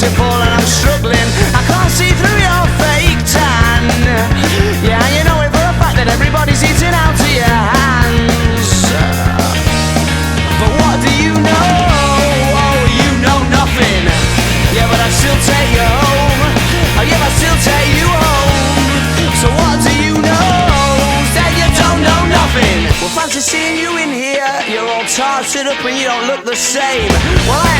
beautiful and I'm struggling. I can't see through your fake tan. Yeah, you know it for a fact that everybody's eating out of your hands. But what do you know? Oh, you know nothing. Yeah, but I'd still take you home. Oh yeah, I'd still take you home. So what do you know? That you don't know nothing. Well, fancy seeing you in here. You're all tarted up and you don't look the same. Well,